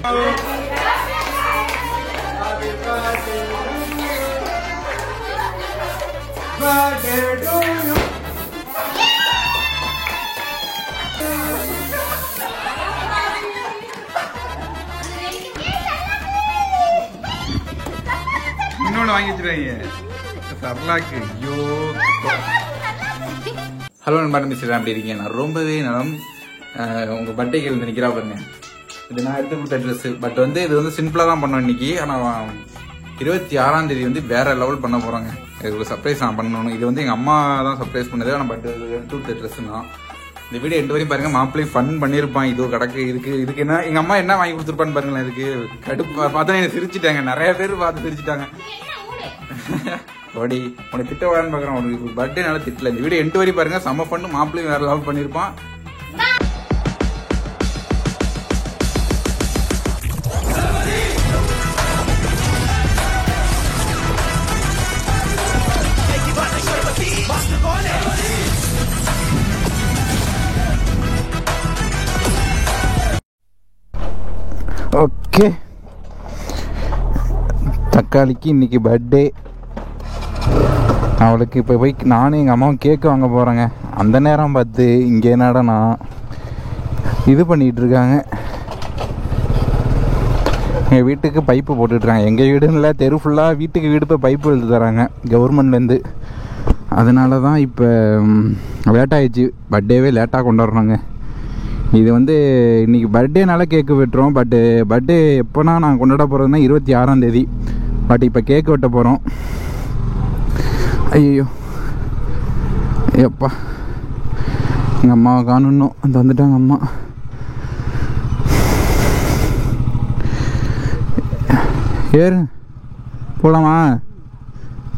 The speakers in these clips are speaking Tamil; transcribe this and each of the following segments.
இன்னொன்று வாங்கி வச்சுருவாங்க சர்லாக்கு. ஐயோ ஹலோ நண்பா, மிஸ்டர் அப்படி இருக்கீங்க? நான் ரொம்பவே நலம். உங்கள் பர்த்டேக்கு இருந்து நிற்கிறா பாருங்க. இது நான் எடுத்து கொடுத்த ட்ரெஸ்ஸு. பட் வந்து இது வந்து சிம்பிளாக தான் பண்ணோம் இன்னைக்கு. ஆனால் 26ஆம் தேதி வந்து வேற லெவல் பண்ண போகிறாங்க. இது ஒரு சர்ப்ரைஸ் நான் பண்ணணும். இது வந்து எங்கள் அம்மா தான் சர்ப்ரைஸ் பண்ணது. ஆனால் பட் எடுத்து கொடுத்த ட்ரெஸ்ஸு தான். இந்த வீடியோ எண்டு வரையும் பாருங்க. மாப்பிள்ளை ஃபன் பண்ணியிருப்பான். இதோ கிடக்கு. இதுக்கு என்ன எங்கள் அம்மா என்ன வாங்கி கொடுத்துருப்பான்னு பாருங்களேன். இதுக்கு கடுப்பு பார்த்தா எனக்கு சிரிச்சுட்டாங்க. நிறைய பேர் பார்த்து சிரிச்சுட்டாங்க. ஓடி உனக்கு திட்ட விடான்னு பார்க்குறேன். உனக்கு பர்த்டே நல்லா திட்டல. இந்த வீடியோ எண்டு வரையும் பாருங்க. செம்ம பண்ணு. மாப்பிள்ளையும் வேற லெவல் பண்ணியிருப்பான். ஓகே, தக்காளிக்கு இன்னைக்கு பர்த்டே. அவளுக்கு இப்போ போய் நானும் எங்கள் அம்மாவும் கேக்கு வாங்க போகிறேங்க. அந்த நேரம் பார்த்து இங்கே என்னடா இது பண்ணிகிட்டு இருக்காங்க. எங்கள் வீட்டுக்கு பைப்பு போட்டுட்ருக்காங்க. எங்கள் வீடுன்னு இல்லை, தெரு ஃபுல்லாக வீட்டுக்கு வீடு இப்போ பைப்பு எழுதி தராங்க கவர்மெண்ட்லேருந்து. அதனால தான் இப்போ லேட்டாகிடுச்சு. பர்த்டேவே லேட்டாக கொண்டாடுறாங்க. இது வந்து இன்றைக்கி பர்த்டேனால கேக்கு வெட்டுறோம். பட்டு பர்த்டே எப்போனா நான் கொண்டாட போகிறதுனா 26ஆம் தேதி. பட் இப்போ கேக்கு வெட்ட போகிறோம். ஐயோ எப்பா, எங்கள் அம்மாவை காணணும். அந்த வந்துட்டாங்க அம்மா. ஏறு போகலாமா?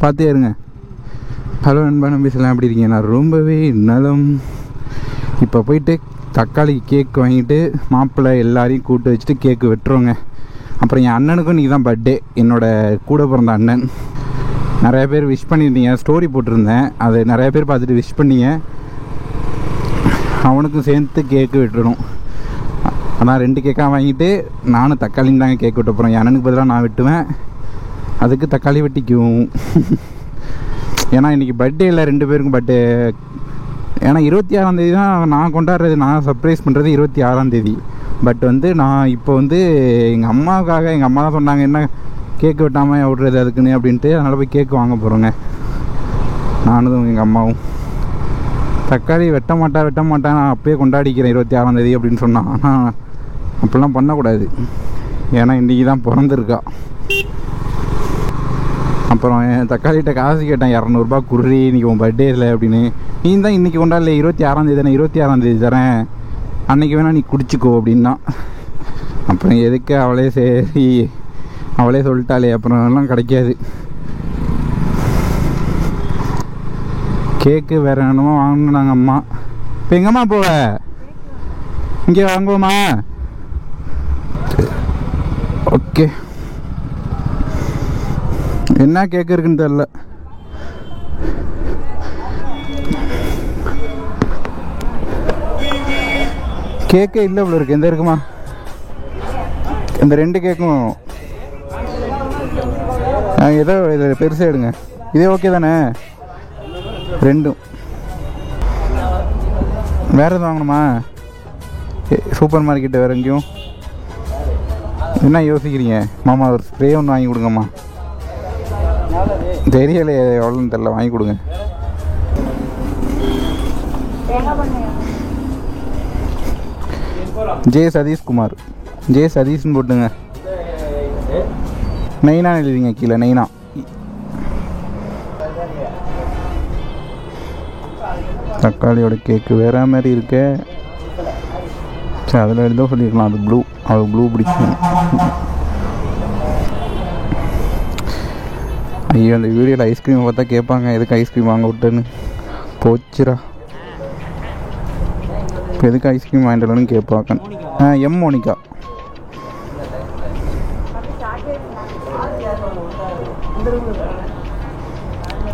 பார்த்து ஏறுங்க. ஹலோ நண்பா, நம்பிசலாம் எப்படி இருக்கீங்க? நான் ரொம்பவே நலம். இப்போ போயிட்டு தக்காளி கேக் வாங்கிட்டு மாப்பிள்ளை எல்லாரையும் கூப்பிட்டு வச்சுட்டு கேக்கு வெட்டுறோங்க. அப்புறம் என் அண்ணனுக்கும் இன்றைக்கி தான் பர்த்டே. என்னோடய கூட பிறந்த அண்ணன். நிறைய பேர் விஷ் பண்ணியிருந்தீங்க. ஸ்டோரி போட்டிருந்தேன், அது நிறைய பேர் பார்த்துட்டு விஷ் பண்ணிங்க. அவனுக்கும் சேர்த்து கேக்கு வெட்டணும். ஆனால் 2 கேக்காக வாங்கிட்டு நானும் தக்காளின்னு தாங்க கேக் வெட்ட போகிறேன். என் அண்ணனுக்கு பதிலாக நான் வெட்டுவேன். அதுக்கு தக்காளி வெட்டிக்கும். ஏன்னா இன்றைக்கி பர்த்டே இல்லை 2 பேருக்கும். பட்டு ஏன்னா 26ஆம் தேதி தான் நான் கொண்டாடுறது. நான் சர்ப்ரைஸ் பண்ணுறது 26ஆம் தேதி. பட் வந்து நான் இப்போ வந்து எங்கள் அம்மாவுக்காக, எங்கள் அம்மா தான் சொன்னாங்க என்ன கேக்கு வெட்டாமல் விட்றது அதுக்குன்னு அப்படின்ட்டு. அதனால் போய் கேக்கு வாங்க போகிறோங்க நானும் எங்கள் அம்மாவும். தக்காளி வெட்ட மாட்டேன் நான் அப்பயே கொண்டாடிக்கிறேன் 26ஆம் தேதி அப்படின்னு சொன்னான். ஆனால் அப்படிலாம் பண்ணக்கூடாது. ஏன்னா இன்றைக்கி தான் பிறந்திருக்கா. அப்புறம் என் தக்காளிகிட்ட காசு கேட்டேன், 200 குர்ரி இன்றைக்கி உன் பர்த்டே இல்லை அப்படின்னு. நீ தான் இன்றைக்கி கொண்டாடல, 26ஆம் தேதி தானே, 26ஆம் தேதி தரேன், அன்றைக்கி வேணால் நீ குடிச்சிக்கோ அப்படின்னா. அப்புறம் எதுக்கு அவளே சரி அவளே சொல்லிட்டாளே, அப்புறம் எல்லாம் கிடைக்காது. கேக்கு வேறு என்னமோ வாங்கினாங்க அம்மா. இப்போ எங்கம்மா போவ? இங்கே வாங்குவோமா? ஓகே, என்ன கேக்கு இருக்குன்னு தெரியல. கேக்கே இல்லை இவ்வளோ இருக்கு. எந்த இருக்குமா? இந்த 2 கேக்கும் ஏதோ இது பெருசாக எடுங்க. இதே ஓகே தானே? 2ம் வேறு எதுவும் வாங்கணுமா? சூப்பர் மார்க்கெட்டு வேறு எங்கேயும்? என்ன யோசிக்கிறீங்க மாமா? ஒரு ஸ்ப்ரே ஒன்று வாங்கி கொடுங்கம்மா. தெரியல எவ்வளோன்னு தெரில, வாங்கி கொடுங்க. ஜே சதீஷ்குமார், ஜே சதீஷ்னு போட்டுங்க. நைனா எழுதிங்க கீழே, நைனா. தக்காளியோட கேக்கு வேற மாதிரி இருக்கு. சரி, அதில் எழுதோ சொல்லியிருக்கலாம். அது ப்ளூ, அவளுக்கு ப்ளூ பிடிக்கும். ஐயோ, அந்த வீடியோவில் ஐஸ்கிரீம் பார்த்தா கேட்பாங்க எதுக்கு ஐஸ்கிரீம் வாங்க விட்டுன்னு. போச்சுரா, இப்போ எதுக்கு ஐஸ்கிரீம் வாங்கிட்டு வரணும்னு கேட்பாங்க. எம் மோனிகா.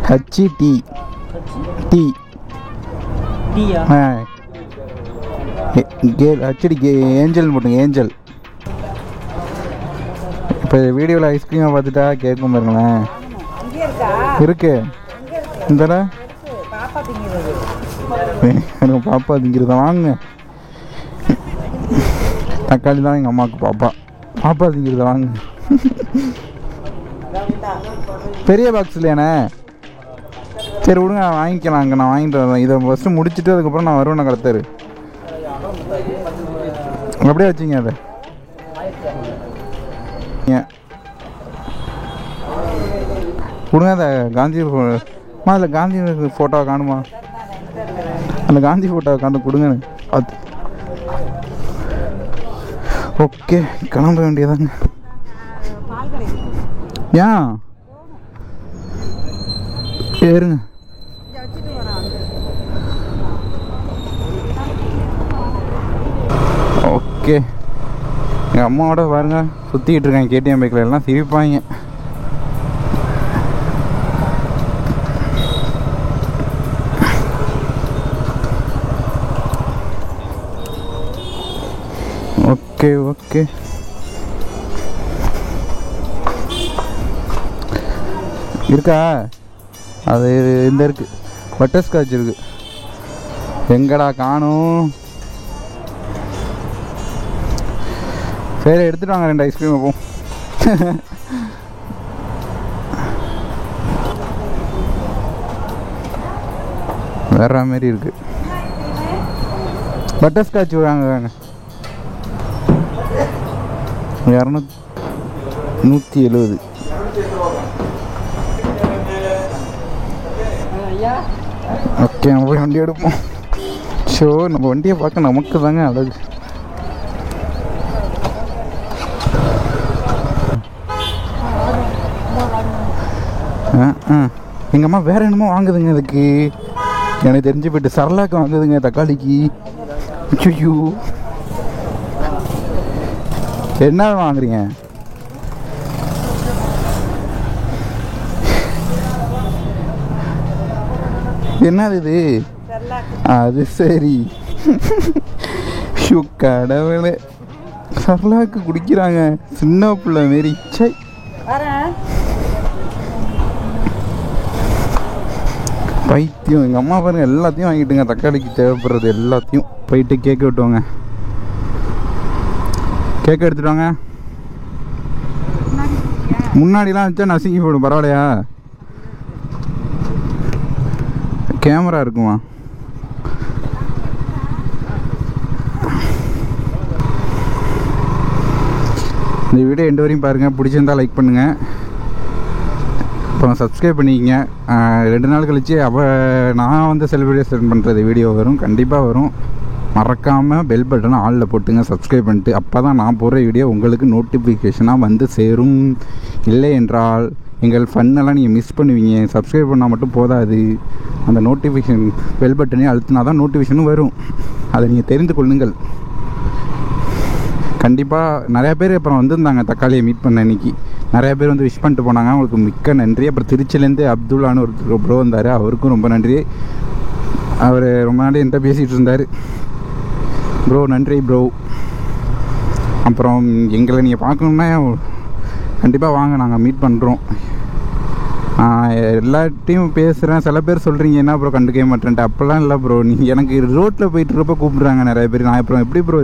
ஹச்சி டி டி ஹச்டி ஏஞ்சல் போட்டுங்க. ஏஞ்சல் இப்போ வீடியோவில் ஐஸ்கிரீமை பார்த்துட்டா கேட்கும் பாருங்களேன். இருக்கு இந்த பாப்பா திங்கிறத வாங்க. தக்காளி தான் எங்கள் அம்மாவுக்கு பாப்பா திங்கிறத வாங்க. பெரிய பாக்ஸ் இல்லையாண்ணே? சரி விடுங்க, வாங்கிக்கலாம். அங்கே நான் வாங்கிட்டு வரேன். இதை ஃபஸ்ட்டு முடிச்சுட்டு அதுக்கப்புறம் நான் வருவேன் கடத்தாரு. அப்படியே வச்சிங்க அதை. கொடுங்க அந்த காந்தி அதில் காந்தி ஃபோட்டோவை காணுமா? அந்த காந்தி ஃபோட்டோவை காண்டு கொடுங்க பார்த்து. ஓகே, கிளம்ப வேண்டியதாங்க. ஏன் ஏறுங்க. ஓகே, எங்கள் அம்மாவோட பாருங்க சுற்றிக்கிட்டு இருக்காங்க கேடிஎம் பைக்கில். எல்லாம் சிரிப்பாங்க. ஓகே ஓகே, இருக்கா? அது இந்த இருக்கு, பட்டர்ஸ்காட்ச் இருக்கு. எங்கடா காணும்? சரி எடுத்துட்டு வாங்க 2 ஐஸ்கிரீம் வைப்போம். வேற மாதிரி இருக்கு. பட்டர்ஸ்காட்ச் வாங்க. 170. ஓகே, நம்ம போய் வண்டி எடுப்போம். ஷோ, நம்ம வண்டியை பார்க்க நமக்கு தாங்க அழகு. எங்கள் அம்மா வேற என்னமோ வாங்குதுங்க. அதுக்கு எனக்கு தெரிஞ்சு போயிட்டு சரலாக்கு வாங்குதுங்க தக்காளிக்கு. ஐயோ, என்ன வாங்குறீங்க? என்னது இது? அது சரி. கடவுளே, சரலாக்கு குடிக்கிறாங்க சின்ன பிள்ளை மாரி. சை, பைத்தியம். எங்கள் அம்மா பாருங்க எல்லாத்தையும் வாங்கிட்டுங்க. தக்காளிக்கு தேவைப்படுறது எல்லாத்தையும். போயிட்டு கேக் வெட்டுவாங்க. கேக் எடுத்துட்டு வாங்க. முன்னாடிலாம் வச்சா நசுங்கி போடும். பரவாயில்லையா? கேமரா இருக்குமா? இந்த வீடியோ எண்டு வரையும் பாருங்கள். பிடிச்சிருந்தால் லைக் பண்ணுங்கள். அப்புறம் சப்ஸ்கிரைப் பண்ணிக்கங்க. 2 நாள் கழிச்சு நான் வந்து செலிப்ரேஷன் பண்ணுறது வீடியோ வரும். கண்டிப்பாக வரும். மறக்காமல் பெல் பட்டனை ஆளில் போட்டுங்க. சப்ஸ்கிரைப் பண்ணிட்டு, அப்போ தான் நான் போடுற வீடியோ உங்களுக்கு நோட்டிஃபிகேஷனாக வந்து சேரும். இல்லை என்றால் எங்கள் ஃபன்னெல்லாம் நீங்கள் மிஸ் பண்ணுவீங்க. சப்ஸ்கிரைப் பண்ணால் மட்டும் போதாது, அந்த நோட்டிஃபிகேஷன் பெல் பட்டனே அழுத்தினா தான் நோட்டிஃபிகேஷனும் வரும். அதை நீங்கள் தெரிந்து கொள்ளுங்கள். கண்டிப்பாக நிறையா பேர் அப்புறம் வந்திருந்தாங்க தக்காளியை மீட் பண்ண அன்றைக்கி. நிறையா பேர் வந்து விஷ் பண்ணிட்டு போனாங்க. அவங்களுக்கு மிக்க நன்றி. அப்புறம் திருச்சிலேருந்து அப்துல்லான்னு ஒரு ப்ரோ வந்தார். அவருக்கும் ரொம்ப நன்றி. அவர் ரொம்ப நாள் என்கிட்ட பேசிகிட்டு இருந்தார். ப்ரோ நன்றி ப்ரோ. அப்புறம் எங்களை நீங்கள் பார்க்கணுன்னா கண்டிப்பாக வாங்க, நாங்கள் மீட் பண்ணுறோம். எல்லாத்தையும் பேசுகிறேன். சில பேர் சொல்கிறீங்க என்ன ப்ரோ கண்டுக்கவே மாட்டேன்ட்டு. அப்போல்லாம் இல்லை ப்ரோ. நீங்கள் எனக்கு ரோட்டில் போயிட்டுருப்ப கூப்பிட்றாங்க நிறைய பேர். நான் அப்புறம் எப்படி ப்ரோ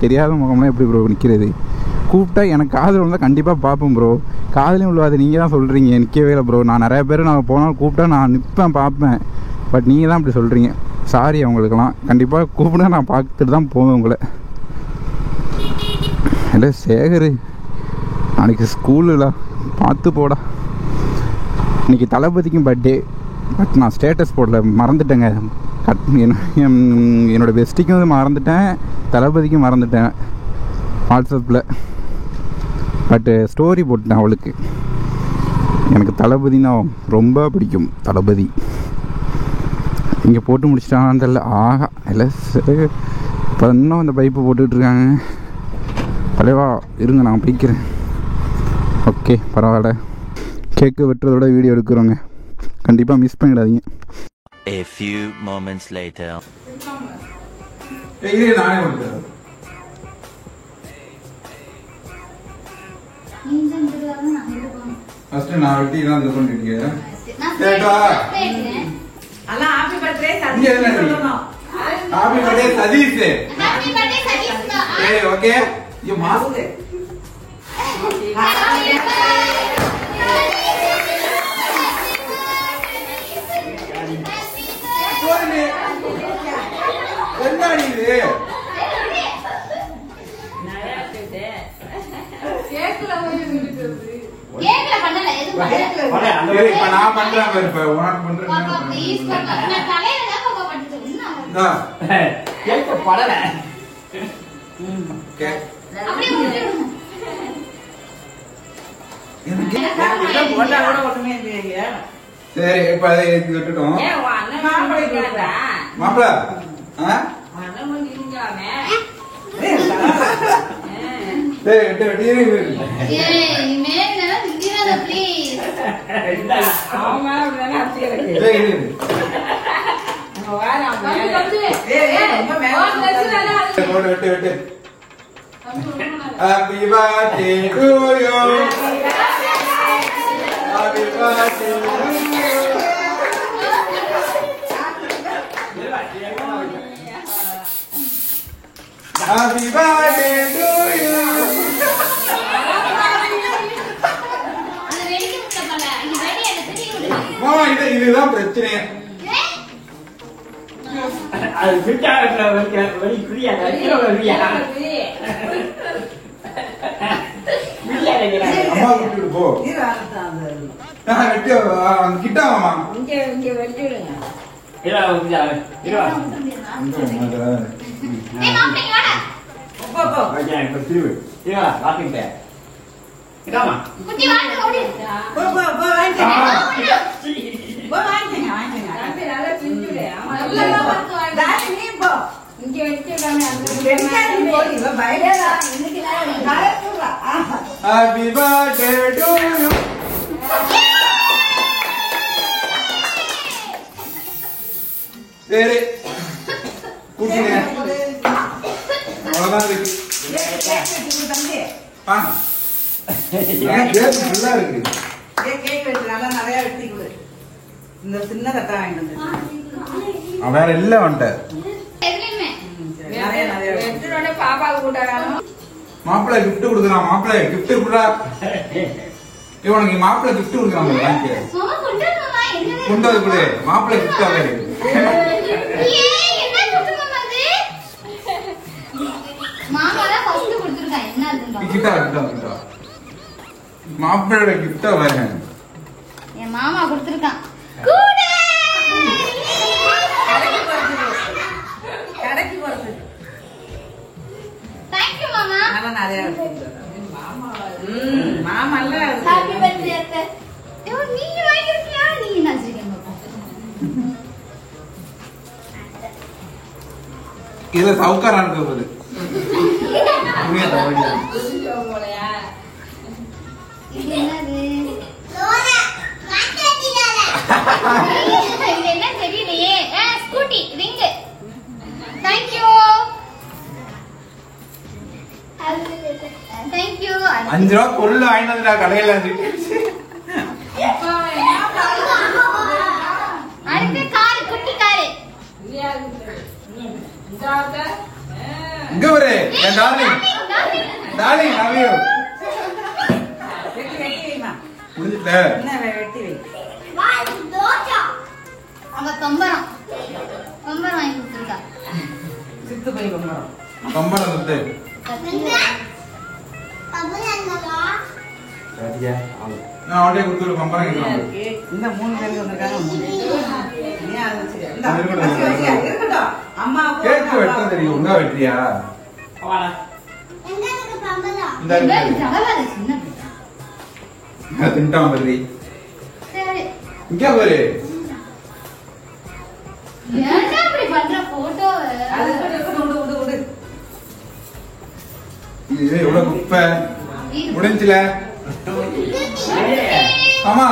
தெரியாத முகம்லாம் எப்படி ப்ரோ நிற்கிறது? கூப்பிட்டா எனக்கு காதல் வந்தால் கண்டிப்பாக பார்ப்பேன் ப்ரோ. காதலையும் உள்ளது நீங்கள் தான் சொல்கிறீங்க. நிற்கவே இல்லை ப்ரோ. நான் நிறைய பேர் நான் போனால் கூப்பிட்டா நான் நிற்பேன், பார்ப்பேன். பட் நீங்கள் தான் அப்படி சொல்கிறீங்க. சாரி அவங்களுக்கெல்லாம். கண்டிப்பாக கூப்பிடுங்க, நான் பார்த்துட்டு தான் போவேன் உங்களை. இல்லை சேகர், நாளைக்கு ஸ்கூலில் பார்த்து போடா. இன்றைக்கி தளபதிக்கும் பர்த்டே. பட் நான் ஸ்டேட்டஸ் போடல, மறந்துட்டேங்க. என்னோடய பெஸ்டிக்கும் மறந்துட்டேன், தளபதிக்கும் மறந்துட்டேன் வாட்ஸ்அப்பில். பட்டு ஸ்டோரி போட்டேன் அவளுக்கு. எனக்கு தளபதினா ரொம்ப பிடிக்கும். தளபதி இங்கே போட்டு முடிச்சிட்டாங்கன்னு தெரியல. ஆஹா, இல்லை இப்போ இன்னும் அந்த பைப்பு போட்டுட்ருக்காங்க. தலைவா இருங்க, நான் பிடிக்கிறேன். ஓகே பரவாயில்ல. கேக்கு வெட்டுறதோட வீடியோ எடுக்கிறோங்க. கண்டிப்பாக மிஸ் பண்ணிடாதீங்க. A few moments later. நானே வந்து ஃபர்ஸ்ட் நான் வெட்டி தான் இது பண்ணிட்டீங்க. கேட்டா அண்ணா ஹாப்பி பர்த்டே இங்க என்ன சொல்லணும்? Happy birthday Satish. Happy birthday Satish. ஏய் ஓகே. ये मास्क है. என்னடி இது? கேக்ல பண்ணல எது பண்ணல. இப்ப நான் பண்றேன் பாரு. இப்ப உனக்கு பண்றேன். பாப்பா ப்ளீஸ் பாப்பா. நான் தலையில தான் பாப்பா பண்ணிட்டேன். டா. கேக்க படல. ஓகே. அப்படியே விட்டுடுங்க. எனக்கு இத போட்டா கூட ஒண்ணுமே இல்லையே. சரி இப்ப அதை ஏத்தி விட்டுட்டோம். ஏ அண்ணன் மாப்பிள்ளை கேட்டா. மாப்பிள. அண்ணன் வந்து இருக்கானே. சரி வெட்டி வெட்டி ஏய் நீ மேல நிக்காத ப்ளீஸ். ஆமா நான் அப்படியே சரி நம்ம வாரா ஏய் ரொம்ப மேல போடு வெட்டி வெட்டி. Happy birthday to you. Happy birthday to you. Happy birthday to you. அந்த வெடிக்க முட்டப்பல. நீ வெடி அத தூக்கி விடு. மாமா இதுதான் பிரச்சனை. அது பிட்டால வலி ஃப்ரீயா கீழ வலியா அம்மா விட்டுட்டு போ. வெட்டி கிட்ட மாமா. இங்க வெட்டிடுங்க. இருவா இருவா. ஏய் மாப்பிள்ளை வாடா. போ ஓகே இப்ப திருவு. இருவா வாக்கிங் பே. இதாமா. குட்டி வாங்க ஓடி. போ வாங்க. போ வாங்க. தம்பி நல்லா சிஞ்சுடே. நல்லா வந்து வாங்க. தாடி நீ போ. இங்க வெட்டிடாமே அந்த வெட்டிடாமே போடி. இவ பயடா. இன்னைக்கு நான் காயப்புறா. Happy birthday to you. சரி கூட்டிங்க. அவ்வளவுதான் இருக்கு. தம்பி ஆ கேக் நல்லா இருக்கு. கேக் வெட்டி நல்லா நிறைய வெட்டி கொடு. இந்த சின்ன கட்டா வாங்கிட்டு வந்து வேற இல்ல வந்துட்ட. எதுலயுமே நிறைய வெட்டினோட பாப்பாவுக்கு கூட்ட வேணும். மாப்பிள்ளை கிஃப்ட் கொடுக்குறான். மாப்பிள்ளை கிஃப்ட் கொடுறா. உனக்கு மாப்பிள்ளை கிஃப்ட் கொடுக்குறான். மாமா கொண்டு மாமா என்ன கொண்டு வந்து கொடு. மாப்பிள்ளை கிஃப்ட் ஆகாது. ஏய் என்ன கொடுத்து மாமா அது? மாமா தான் ஃபர்ஸ்ட் கொடுத்திருக்கான். என்ன அதுங்க? கிட்டா கிட்டா கிட்டா மாப்பிள்ளையோட கிஃப்டா வரேன். என் மாமா கொடுத்திருக்கான். கூடு. கடைக்கு போறது Thank you மாமா. நல்லா நிறைய மாமா இல்ல ஹேப்பி பர்த்டே அத்தை. ஏய் நீங்க வாங்கிருக்கியா? நீங்க நச்சிருக்கீங்க பாப்பா. இதுல சவுக்காரா இருக்க போகுது. புரியாத வழியா. இது என்னது? லோனா மாட்டேடியால. இது என்ன தெரியலையே. Scooty ring. Thank you. Thank you. 5 ரூபா பொருள் வாங்கினதுடா கடையில இருந்து. அடுத்து கார் குட்டி கார். இங்க ஒரு என் டார்லிங். Darling love you. வெட்டி வைமா முடிஞ்சிட்ட. என்ன வெட்டி வை வாய் தோச்சா. அவ கம்பரம். கம்பரம் வாங்கி கொடுத்திருக்கா. சித்து போய் கொண்டோம் கம்பளம் சுத்து. நான் அவன்கிட்ட கொடுத்துரு கம்பளம் கேட்கலாம். இந்த 3 பேருக்கு வந்திருக்காங்க. நீ அதை வச்சுக்க. இந்த இருக்கட்டும். இருக்கட்டும். அம்மா கேக்கு வெட்ட தெரியும். உங்க வெட்டியா? வாடா. இந்த ஜவஹர் சின்ன பிள்ளை. தின்ட்டான் பர்ரி. சரி. இங்க பாரு. ஏன்டா இப்படி பண்ற போட்டோ? அது விடு. இது எவ்வளவு குப்பை. முடிஞ்சுல. ஆமா.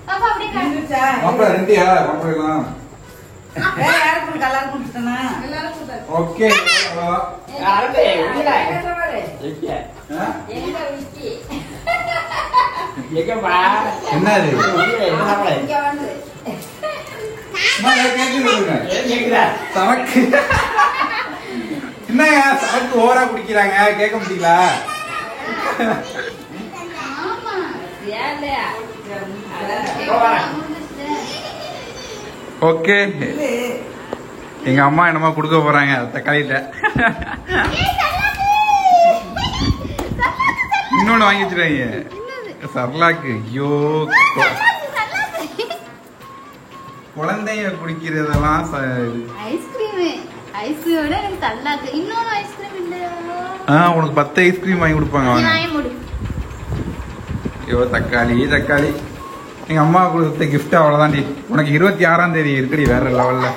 பாப்பா அப்படியே காட்டு. இருந்துச்சா? மாப்பிள்ள ரெண்டியா? மாப்பிள்ளலாம் யாருக்கு கொடுக்க எல்லாரும் கொடுத்துட்டேனா எல்லாரும் கொடுத்தாச்சு. ஓகே என்னது இங்க வந்து சரக்கு என்னங்க சரக்கு ஓவரா குடிக்கிறாங்க கேட்க முடியல. ஆமா ஓகே எங்க அம்மா என்னமா கொடுக்க போறாங்க தக்காளிட்ட. இன்னொன்னு வாங்கி வச்சிருவாங்க சர்லாக்கு. ஐயோ குழந்தைங்க குடிக்கிறதெல்லாம் ஐஸ்கிரீமோட எனக்கு தள்ளாக்கு. இன்னொரு ஐஸ்கிரீம் இல்லையா? உனக்கு 10 ஐஸ்கிரீம் வாங்கி கொடுப்பாங்க அவங்க. ஐயோ தக்காளி தக்காளி எங்க அம்மா கொடுத்த கிஃப்ட் அவ்வளவுதான்டி. உனக்கு 26ஆம் தேதி இருக்குடி வேற லெவல்ல.